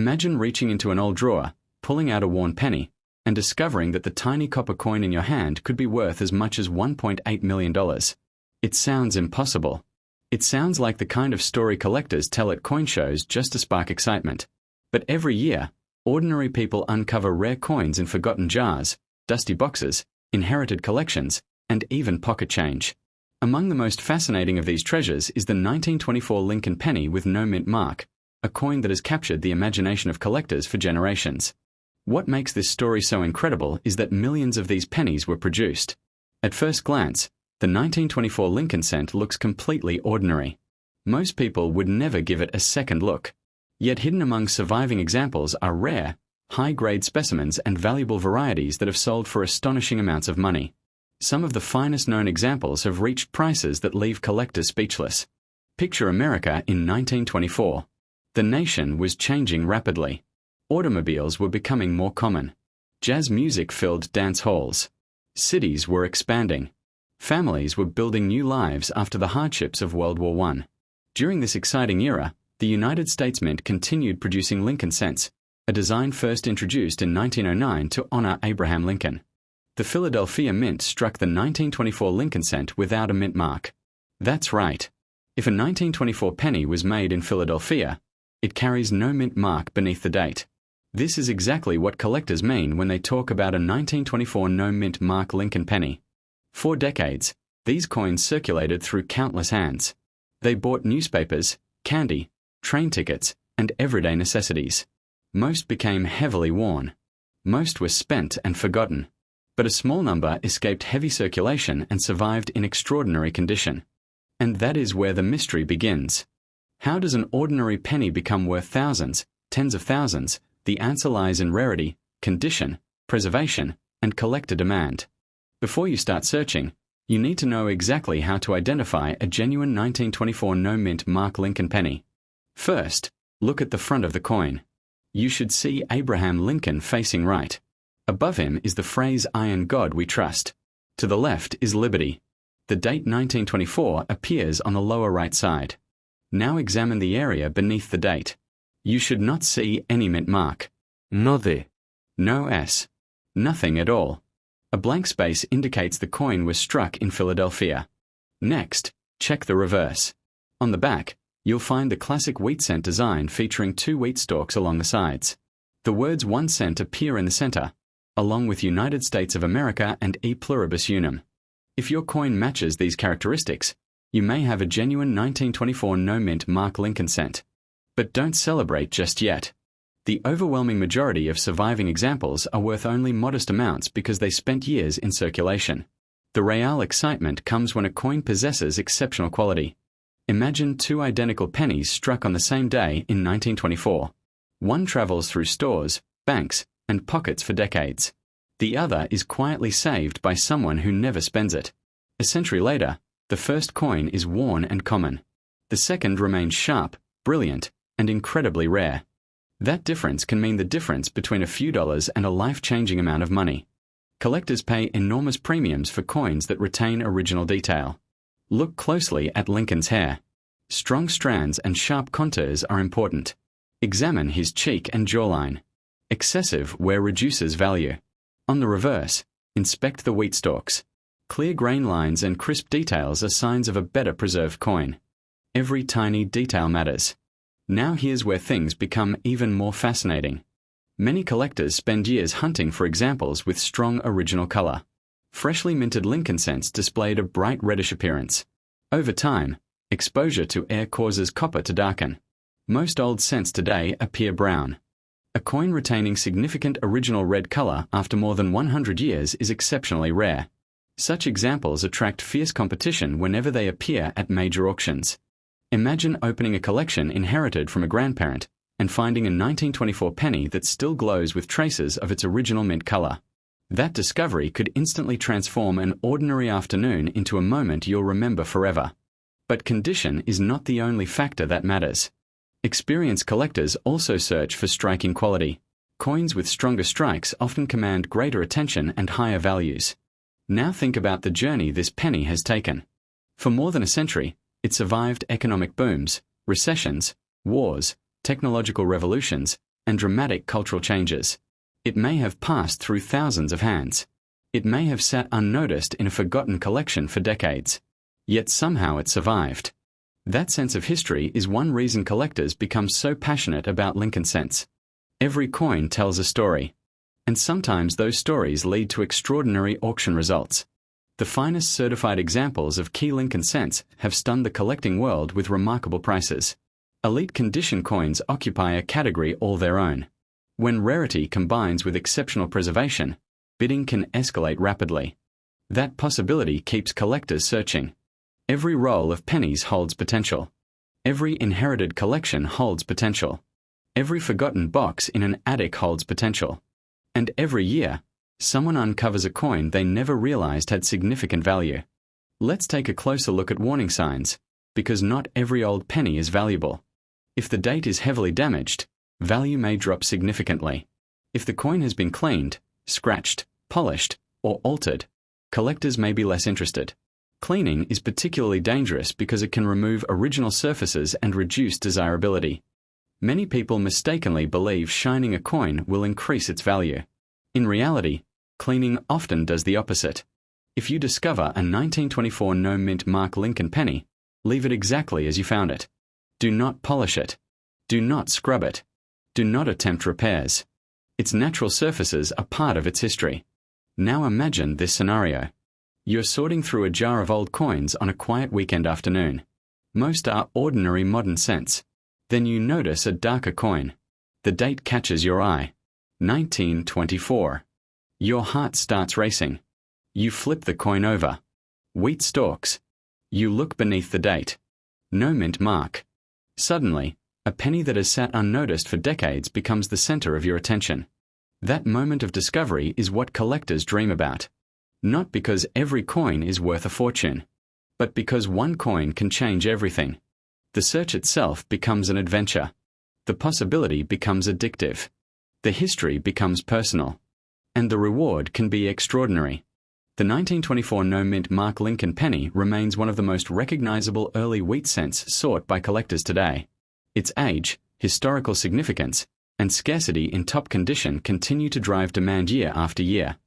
Imagine reaching into an old drawer, pulling out a worn penny, and discovering that the tiny copper coin in your hand could be worth as much as $1.8 million. It sounds impossible. It sounds like the kind of story collectors tell at coin shows just to spark excitement. But every year, ordinary people uncover rare coins in forgotten jars, dusty boxes, inherited collections, and even pocket change. Among the most fascinating of these treasures is the 1924 Lincoln penny with no mint mark, a coin that has captured the imagination of collectors for generations. What makes this story so incredible is that millions of these pennies were produced. At first glance, the 1924 Lincoln cent looks completely ordinary. Most people would never give it a second look. Yet hidden among surviving examples are rare, high-grade specimens and valuable varieties that have sold for astonishing amounts of money. Some of the finest known examples have reached prices that leave collectors speechless. Picture America in 1924. The nation was changing rapidly. Automobiles were becoming more common. Jazz music filled dance halls. Cities were expanding. Families were building new lives after the hardships of World War I. During this exciting era, the United States Mint continued producing Lincoln cents, a design first introduced in 1909 to honor Abraham Lincoln. The Philadelphia Mint struck the 1924 Lincoln cent without a mint mark. That's right. If a 1924 penny was made in Philadelphia, it carries no mint mark beneath the date. This is exactly what collectors mean when they talk about a 1924 no mint mark Lincoln penny. For decades, these coins circulated through countless hands. They bought newspapers, candy, train tickets, and everyday necessities. Most became heavily worn. Most were spent and forgotten. But a small number escaped heavy circulation and survived in extraordinary condition. And that is where the mystery begins. How does an ordinary penny become worth thousands, tens of thousands? The answer lies in rarity, condition, preservation, and collector demand. Before you start searching, you need to know exactly how to identify a genuine 1924 no-mint mark Lincoln penny. First, look at the front of the coin. You should see Abraham Lincoln facing right. Above him is the phrase "Iron God we trust." To the left is Liberty. The date 1924 appears on the lower right side. Now examine the area beneath the date. You should not see any mint mark. No D. No S. Nothing at all. A blank space indicates the coin was struck in Philadelphia. Next, check the reverse. On the back, you'll find the classic wheat cent design featuring two wheat stalks along the sides. The words 1 cent appear in the center, along with United States of America and E pluribus unum. If your coin matches these characteristics, you may have a genuine 1924 no-mint mark Lincoln cent. But don't celebrate just yet. The overwhelming majority of surviving examples are worth only modest amounts because they spent years in circulation. The real excitement comes when a coin possesses exceptional quality. Imagine two identical pennies struck on the same day in 1924. One travels through stores, banks, and pockets for decades. The other is quietly saved by someone who never spends it. A century later, the first coin is worn and common. The second remains sharp, brilliant, and incredibly rare. That difference can mean the difference between a few dollars and a life-changing amount of money. Collectors pay enormous premiums for coins that retain original detail. Look closely at Lincoln's hair. Strong strands and sharp contours are important. Examine his cheek and jawline. Excessive wear reduces value. On the reverse, inspect the wheat stalks. Clear grain lines and crisp details are signs of a better preserved coin. Every tiny detail matters. Now here's where things become even more fascinating. Many collectors spend years hunting for examples with strong original color. Freshly minted Lincoln cents displayed a bright reddish appearance. Over time, exposure to air causes copper to darken. Most old cents today appear brown. A coin retaining significant original red color after more than 100 years is exceptionally rare. Such examples attract fierce competition whenever they appear at major auctions. Imagine opening a collection inherited from a grandparent and finding a 1924 penny that still glows with traces of its original mint color. That discovery could instantly transform an ordinary afternoon into a moment you'll remember forever. But condition is not the only factor that matters. Experienced collectors also search for striking quality. Coins with stronger strikes often command greater attention and higher values. Now think about the journey this penny has taken. For more than a century, it survived economic booms, recessions, wars, technological revolutions, and dramatic cultural changes. It may have passed through thousands of hands. It may have sat unnoticed in a forgotten collection for decades. Yet somehow it survived. That sense of history is one reason collectors become so passionate about Lincoln cents. Every coin tells a story. And sometimes those stories lead to extraordinary auction results. The finest certified examples of key Lincoln cents have stunned the collecting world with remarkable prices. Elite condition coins occupy a category all their own. When rarity combines with exceptional preservation, bidding can escalate rapidly. That possibility keeps collectors searching. Every roll of pennies holds potential. Every inherited collection holds potential. Every forgotten box in an attic holds potential. And every year, someone uncovers a coin they never realized had significant value. Let's take a closer look at warning signs, because not every old penny is valuable. If the date is heavily damaged, value may drop significantly. If the coin has been cleaned, scratched, polished, or altered, collectors may be less interested. Cleaning is particularly dangerous because it can remove original surfaces and reduce desirability. Many people mistakenly believe shining a coin will increase its value. In reality, cleaning often does the opposite. If you discover a 1924 no mint mark Lincoln penny, leave it exactly as you found it. Do not polish it. Do not scrub it. Do not attempt repairs. Its natural surfaces are part of its history. Now imagine this scenario. You're sorting through a jar of old coins on a quiet weekend afternoon. Most are ordinary modern cents. Then you notice a darker coin. The date catches your eye. 1924. Your heart starts racing. You flip the coin over. Wheat stalks. You look beneath the date. No mint mark. Suddenly, a penny that has sat unnoticed for decades becomes the center of your attention. That moment of discovery is what collectors dream about. Not because every coin is worth a fortune, but because one coin can change everything. The search itself becomes an adventure. The possibility becomes addictive. The history becomes personal. And the reward can be extraordinary. The 1924 no mint mark Lincoln penny remains one of the most recognizable early wheat cents sought by collectors today. Its age, historical significance, and scarcity in top condition continue to drive demand year after year.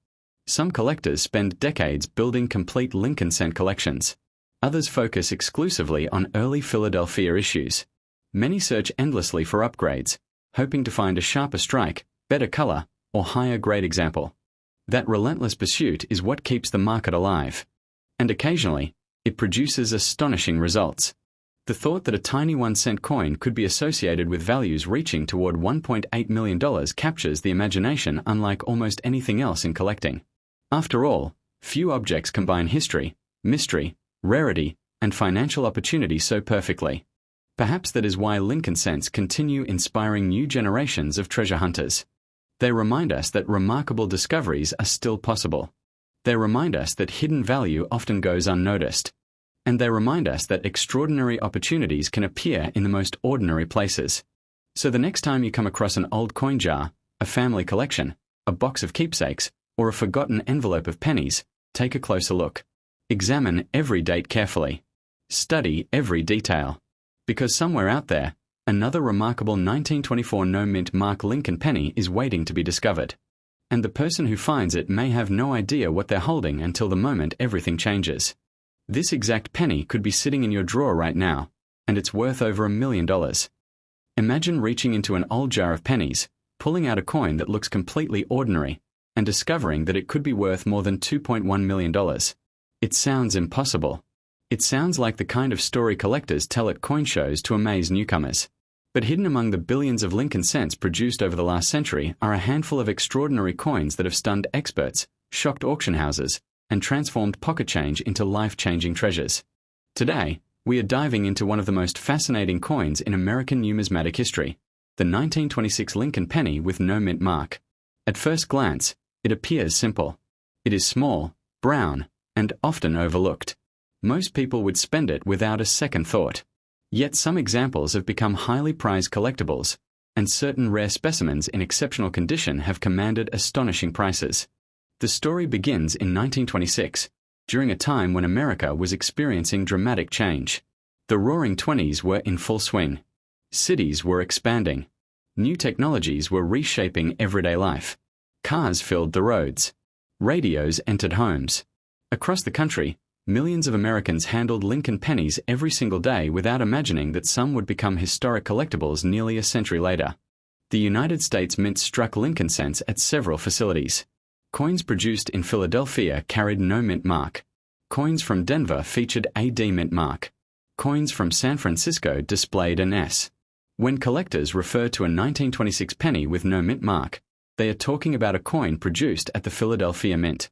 Some collectors spend decades building complete Lincoln cent collections. Others focus exclusively on early Philadelphia issues. Many search endlessly for upgrades, hoping to find a sharper strike, better color, or higher grade example. That relentless pursuit is what keeps the market alive. And occasionally, it produces astonishing results. The thought that a tiny 1-cent coin could be associated with values reaching toward $1.8 million captures the imagination unlike almost anything else in collecting. After all, few objects combine history, mystery, rarity, and financial opportunity so perfectly. Perhaps that is why Lincoln cents continue inspiring new generations of treasure hunters. They remind us that remarkable discoveries are still possible. They remind us that hidden value often goes unnoticed. And they remind us that extraordinary opportunities can appear in the most ordinary places. So the next time you come across an old coin jar, a family collection, a box of keepsakes, or a forgotten envelope of pennies, take a closer look. Examine every date carefully. Study every detail. Because somewhere out there, another remarkable 1924 no mint mark Lincoln penny is waiting to be discovered. And the person who finds it may have no idea what they're holding until the moment everything changes. This exact penny could be sitting in your drawer right now, and it's worth over $1 million. Imagine reaching into an old jar of pennies, pulling out a coin that looks completely ordinary, and discovering that it could be worth more than $2.1 million. It sounds impossible. It sounds like the kind of story collectors tell at coin shows to amaze newcomers. But hidden among the billions of Lincoln cents produced over the last century are a handful of extraordinary coins that have stunned experts, shocked auction houses, and transformed pocket change into life-changing treasures. Today, we are diving into one of the most fascinating coins in American numismatic history, the 1926 Lincoln penny with no mint mark. At first glance, it appears simple. It is small, brown, and often overlooked. Most people would spend it without a second thought. Yet some examples have become highly prized collectibles, and certain rare specimens in exceptional condition have commanded astonishing prices. The story begins in 1926, during a time when America was experiencing dramatic change. The Roaring '20s were in full swing. Cities were expanding. New technologies were reshaping everyday life. Cars filled the roads. Radios entered homes. Across the country, millions of Americans handled Lincoln pennies every single day without imagining that some would become historic collectibles nearly a century later. The United States Mint struck Lincoln cents at several facilities. Coins produced in Philadelphia carried no mint mark. Coins from Denver featured a D mint mark. Coins from San Francisco displayed an S. When collectors refer to a 1926 penny with no mint mark, they are talking about a coin produced at the Philadelphia Mint.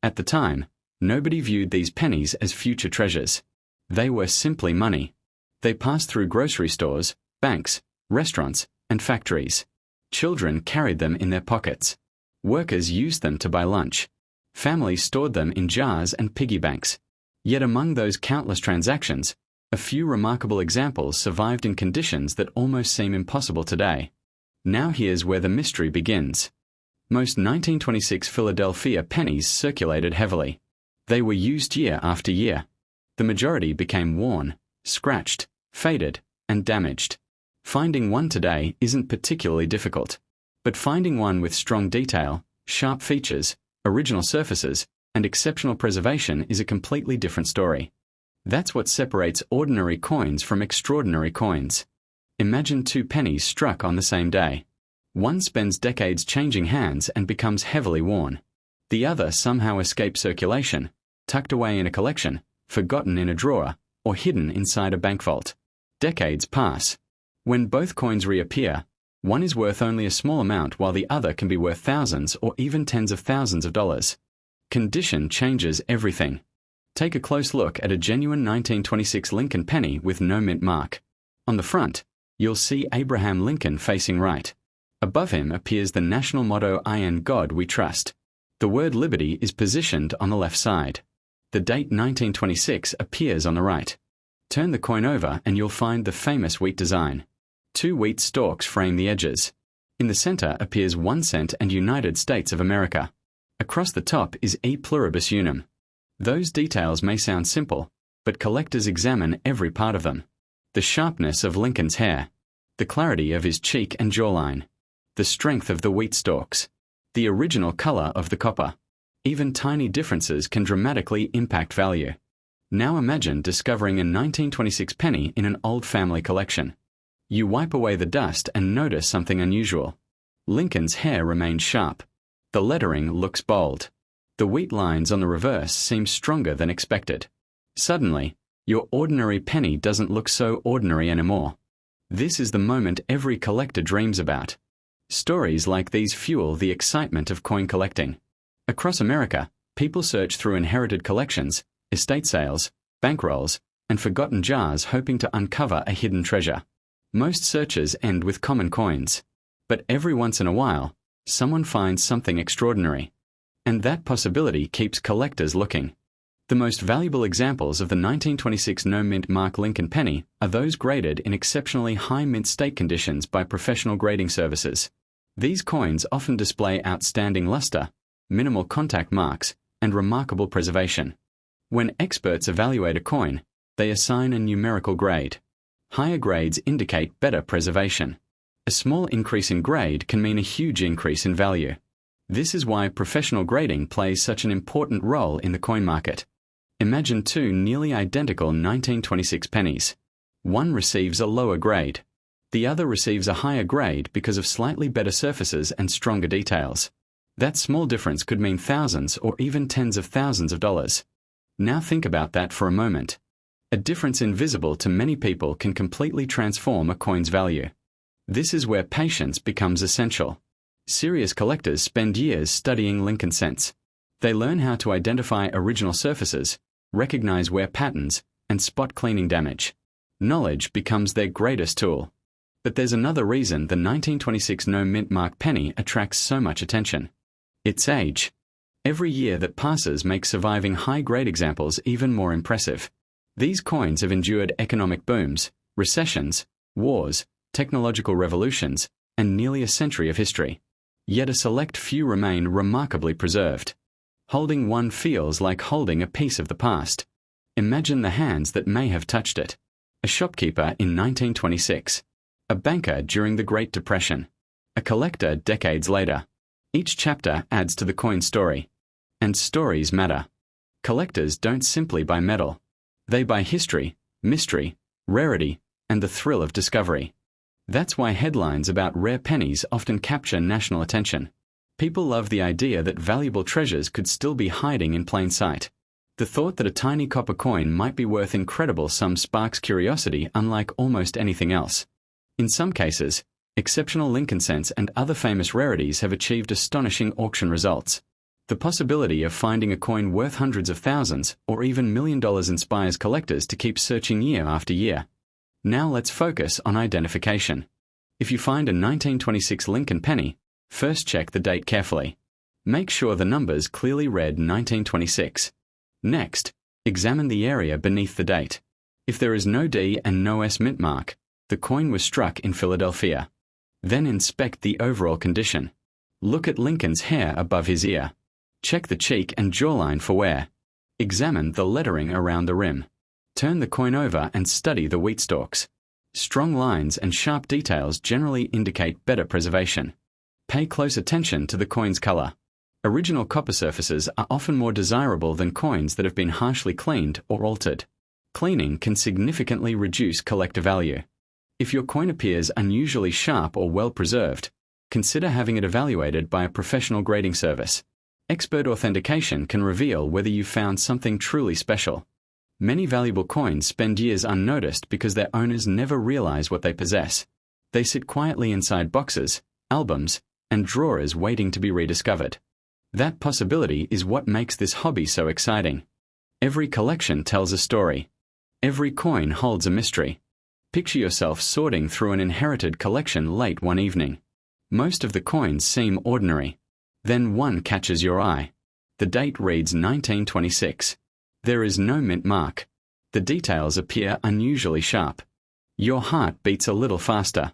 At the time, nobody viewed these pennies as future treasures. They were simply money. They passed through grocery stores, banks, restaurants, and factories. Children carried them in their pockets. Workers used them to buy lunch. Families stored them in jars and piggy banks. Yet among those countless transactions, a few remarkable examples survived in conditions that almost seem impossible today. Now here's where the mystery begins. Most 1926 Philadelphia pennies circulated heavily. They were used year after year. The majority became worn, scratched, faded, and damaged. Finding one today isn't particularly difficult. But finding one with strong detail, sharp features, original surfaces, and exceptional preservation is a completely different story. That's what separates ordinary coins from extraordinary coins. Imagine two pennies struck on the same day. One spends decades changing hands and becomes heavily worn. The other somehow escapes circulation, tucked away in a collection, forgotten in a drawer, or hidden inside a bank vault. Decades pass. When both coins reappear, one is worth only a small amount while the other can be worth thousands or even tens of thousands of dollars. Condition changes everything. Take a close look at a genuine 1926 Lincoln penny with no mint mark. On the front, you'll see Abraham Lincoln facing right. Above him appears the national motto, "I and God we trust." The word liberty is positioned on the left side. The date 1926 appears on the right. Turn the coin over and you'll find the famous wheat design. Two wheat stalks frame the edges. In the center appears 1 cent and United States of America. Across the top is E pluribus unum. Those details may sound simple, but collectors examine every part of them. The sharpness of Lincoln's hair, the clarity of his cheek and jawline, the strength of the wheat stalks, the original color of the copper. Even tiny differences can dramatically impact value. Now imagine discovering a 1926 penny in an old family collection. You wipe away the dust and notice something unusual. Lincoln's hair remains sharp. The lettering looks bold. The wheat lines on the reverse seem stronger than expected. Suddenly, your ordinary penny doesn't look so ordinary anymore. This is the moment every collector dreams about. Stories like these fuel the excitement of coin collecting. Across America, people search through inherited collections, estate sales, bankrolls, and forgotten jars hoping to uncover a hidden treasure. Most searches end with common coins. But every once in a while, someone finds something extraordinary. And that possibility keeps collectors looking. The most valuable examples of the 1926 no mint mark Lincoln penny are those graded in exceptionally high mint state conditions by professional grading services. These coins often display outstanding luster, minimal contact marks, and remarkable preservation. When experts evaluate a coin, they assign a numerical grade. Higher grades indicate better preservation. A small increase in grade can mean a huge increase in value. This is why professional grading plays such an important role in the coin market. Imagine two nearly identical 1926 pennies. One receives a lower grade. The other receives a higher grade because of slightly better surfaces and stronger details. That small difference could mean thousands or even tens of thousands of dollars. Now think about that for a moment. A difference invisible to many people can completely transform a coin's value. This is where patience becomes essential. Serious collectors spend years studying Lincoln cents. They learn how to identify original surfaces, recognize wear patterns, and spot cleaning damage. Knowledge becomes their greatest tool. But there's another reason the 1926 no mint mark penny attracts so much attention. Its age. Every year that passes makes surviving high-grade examples even more impressive. These coins have endured economic booms, recessions, wars, technological revolutions, and nearly a century of history. Yet a select few remain remarkably preserved. Holding one feels like holding a piece of the past. Imagine the hands that may have touched it. A shopkeeper in 1926. a banker during the Great Depression, a collector decades later. Each chapter adds to the coin story. And stories matter. Collectors don't simply buy metal. They buy history, mystery, rarity, and the thrill of discovery. That's why headlines about rare pennies often capture national attention. People love the idea that valuable treasures could still be hiding in plain sight. The thought that a tiny copper coin might be worth incredible sums sparks curiosity unlike almost anything else. In some cases, exceptional Lincoln cents and other famous rarities have achieved astonishing auction results. The possibility of finding a coin worth hundreds of thousands or even $1 million inspires collectors to keep searching year after year. Now let's focus on identification. If you find a 1926 Lincoln penny, first check the date carefully. Make sure the numbers clearly read 1926. Next, examine the area beneath the date. If there is no D and no S mint mark, the coin was struck in Philadelphia. Then inspect the overall condition. Look at Lincoln's hair above his ear. Check the cheek and jawline for wear. Examine the lettering around the rim. Turn the coin over and study the wheat stalks. Strong lines and sharp details generally indicate better preservation. Pay close attention to the coin's color. Original copper surfaces are often more desirable than coins that have been harshly cleaned or altered. Cleaning can significantly reduce collector value. If your coin appears unusually sharp or well preserved, consider having it evaluated by a professional grading service. Expert authentication can reveal whether you've found something truly special. Many valuable coins spend years unnoticed because their owners never realize what they possess. They sit quietly inside boxes, albums, and drawers waiting to be rediscovered. That possibility is what makes this hobby so exciting. Every collection tells a story. Every coin holds a mystery. Picture yourself sorting through an inherited collection late one evening. Most of the coins seem ordinary. Then one catches your eye. The date reads 1926. There is no mint mark. The details appear unusually sharp. Your heart beats a little faster.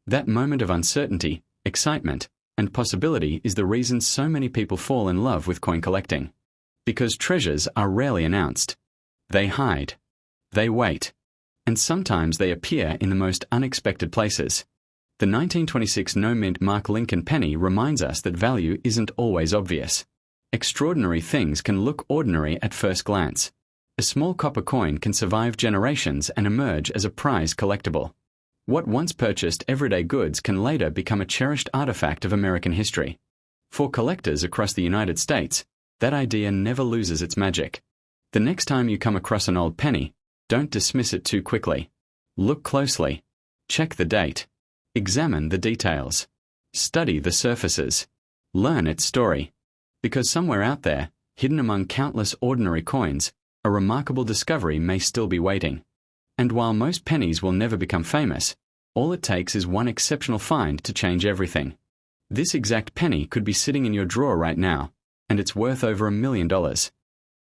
That moment of uncertainty, excitement, and possibility is the reason so many people fall in love with coin collecting. Because treasures are rarely announced. They hide. They wait. And sometimes they appear in the most unexpected places. The 1926 no-mint mark Lincoln penny reminds us that value isn't always obvious. Extraordinary things can look ordinary at first glance. A small copper coin can survive generations and emerge as a prized collectible. What once purchased everyday goods can later become a cherished artifact of American history. For collectors across the United States, that idea never loses its magic. The next time you come across an old penny, don't dismiss it too quickly. Look closely. Check the date. Examine the details. Study the surfaces. Learn its story. Because somewhere out there, hidden among countless ordinary coins, a remarkable discovery may still be waiting. And while most pennies will never become famous, all it takes is one exceptional find to change everything. This exact penny could be sitting in your drawer right now, and it's worth over $1 million.